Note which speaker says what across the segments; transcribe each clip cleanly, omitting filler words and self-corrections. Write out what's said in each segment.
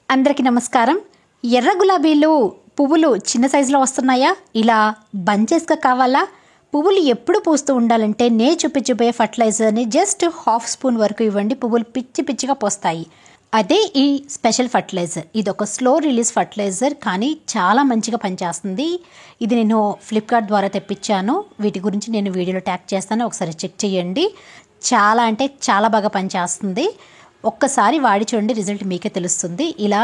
Speaker 1: అందరికీ నమస్కారం. ఎర్ర గులాబీలు పువ్వులు చిన్న సైజులో వస్తున్నాయా? ఇలా బంచెస్గా కావాలా? పువ్వులు ఎప్పుడు పూస్తూ ఉండాలంటే చూపించబోయే ఫర్టిలైజర్ని జస్ట్ హాఫ్ స్పూన్ వరకు ఇవ్వండి. పువ్వులు పిచ్చి పిచ్చిగా పోస్తాయి. అదే ఈ స్పెషల్ ఫర్టిలైజర్. ఇది ఒక స్లో రిలీజ్ ఫర్టిలైజర్, కానీ చాలా మంచిగా పనిచేస్తుంది. ఇది నేను ఫ్లిప్కార్ట్ ద్వారా తెప్పించాను. వీటి గురించి నేను వీడియోలో ట్యాగ్ చేస్తాను, ఒకసారి చెక్ చేయండి. చాలా అంటే చాలా బాగా పనిచేస్తుంది. ఒక్కసారి వాడి చూడండి, రిజల్ట్ మీకే తెలుస్తుంది. ఇలా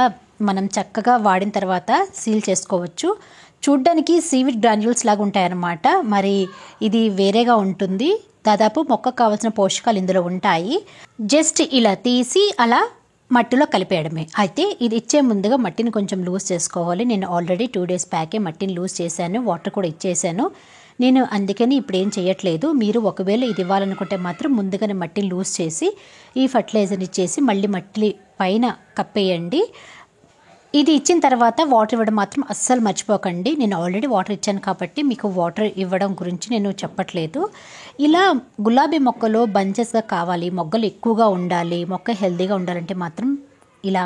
Speaker 1: మనం చక్కగా వాడిన తర్వాత సీల్ చేసుకోవచ్చు. చూడ్డానికి సీవిడ్ గ్రాన్యూల్స్ లాగా ఉంటాయన్నమాట. మరి ఇది వేరేగా ఉంటుంది. దాదాపు మొక్కకు కావాల్సిన పోషకాలు ఇందులో ఉంటాయి. జస్ట్ ఇలా తీసి అలా మట్టిలో కలిపేయడమే. అయితే ఇది ఇచ్చే ముందుగా మట్టిని కొంచెం లూజ్ చేసుకోవాలి. నేను ఆల్రెడీ 2 days బ్యాకే మట్టిని లూజ్ చేశాను, వాటర్ కూడా ఇచ్చేసాను. నేను అందుకని ఇప్పుడు ఏం చేయట్లేదు. మీరు ఒకవేళ ఇది ఇవ్వాలనుకుంటే మాత్రం ముందుగానే మట్టిని లూజ్ చేసి ఈ ఫర్టిలైజర్ని ఇచ్చేసి మళ్ళీ మట్టి పైన కప్పేయండి. ఇది ఇచ్చిన తర్వాత వాటర్ ఇవ్వడం మాత్రం అస్సలు మర్చిపోకండి. నేను ఆల్రెడీ వాటర్ ఇచ్చాను కాబట్టి మీకు వాటర్ ఇవ్వడం గురించి నేను చెప్పట్లేదు. ఇలా గులాబీ మొక్కలో బంచెస్గా కావాలి, మొగ్గలు ఎక్కువగా ఉండాలి, మొక్క హెల్తీగా ఉండాలంటే మాత్రం ఇలా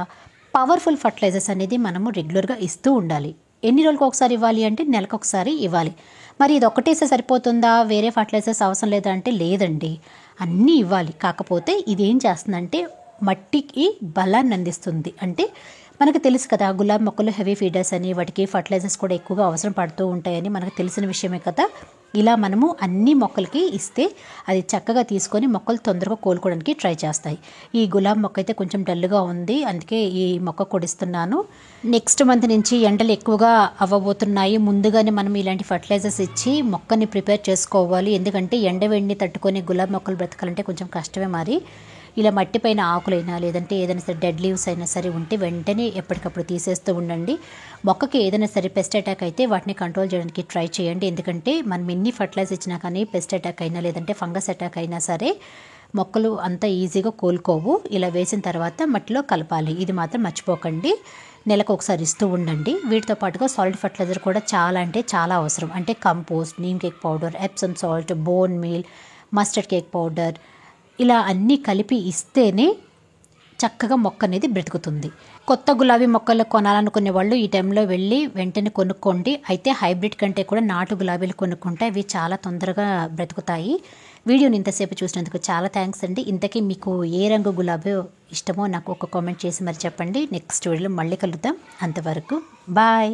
Speaker 1: పవర్ఫుల్ ఫర్టిలైజర్స్ అనేది మనము రెగ్యులర్గా ఇస్తూ ఉండాలి. ఎన్ని రోజులకు ఒకసారి ఇవ్వాలి అంటే నెలకు ఒకసారి ఇవ్వాలి. మరి ఇది ఒక్కటేసే సరిపోతుందా, వేరే ఫర్టిలైజర్స్ అవసరం లేదా అంటే లేదండి, అన్నీ ఇవ్వాలి. కాకపోతే ఇది ఏం చేస్తుందంటే మట్టికి బలాన్ని అందిస్తుంది. అంటే మనకు తెలుసు కదా, గులాబీ మొక్కలు హెవీ ఫీడర్స్ అని, వాటికి ఫర్టిలైజర్స్ కూడా ఎక్కువగా అవసరం పడుతూ ఉంటాయని మనకు తెలిసిన విషయమే కదా. ఇలా మనము అన్ని మొక్కలకి ఇస్తే అది చక్కగా తీసుకొని మొక్కలు తొందరగా కోలుకోవడానికి ట్రై చేస్తాయి. ఈ గులాబీ మొక్క అయితే కొంచెం డల్గా ఉంది, అందుకే ఈ మొక్క కొడిస్తున్నాను. నెక్స్ట్ మంత్ నుంచి ఎండలు ఎక్కువగా అవ్వబోతున్నాయి. ముందుగానే మనం ఇలాంటి ఫర్టిలైజర్స్ ఇచ్చి మొక్కని ప్రిపేర్ చేసుకోవాలి. ఎందుకంటే ఎండవేడిని తట్టుకొని గులాబీ మొక్కలు బ్రతకాలంటే కొంచెం కష్టమే. మరి ఇలా మట్టి పైన ఆకులైనా లేదంటే ఏదైనా సరే డెడ్ లీవ్స్ అయినా సరే ఉంటే వెంటనే ఎప్పటికప్పుడు తీసేస్తూ ఉండండి. మొక్కకి ఏదైనా సరే పెస్ట్ అటాక్ అయితే వాటిని కంట్రోల్ చేయడానికి ట్రై చేయండి. ఎందుకంటే మనం ఎన్ని ఫర్టిలైజర్ ఇచ్చినా కానీ పెస్ట్ అటాక్ అయినా లేదంటే ఫంగస్ అటాక్ అయినా సరే మొక్కలు అంత ఈజీగా కోలుకోవు. ఇలా వేసిన తర్వాత మట్టిలో కలపాలి, ఇది మాత్రం మర్చిపోకండి. నెలకు ఒకసారి ఇస్తూ ఉండండి. వీటితో పాటుగా సాలిడ్ ఫర్టిలైజర్ కూడా చాలా అంటే చాలా అవసరం. అంటే compost, neem cake powder, Epsom salt, bone meal, mustard cake powder, ఇలా అన్నీ కలిపి ఇస్తేనే చక్కగా మొక్క అనేది బ్రతుకుతుంది. కొత్త గులాబీ మొక్కలు కొనాలనుకునే వాళ్ళు ఈ టైంలో వెళ్ళి వెంటనే కొనుక్కోండి. అయితే హైబ్రిడ్ కంటే కూడా నాటు గులాబీలు కొనుక్కుంటే అవి చాలా తొందరగా బ్రతుకుతాయి. వీడియోని ఇంతసేపు చూసినందుకు చాలా థ్యాంక్స్ అండి. ఇంతకీ మీకు ఏ రంగు గులాబీ ఇష్టమో నాకు ఒక కామెంట్ చేసి మరి చెప్పండి. నెక్స్ట్ వీడియోలో మళ్ళీ కలుద్దాం. అంతవరకు బాయ్.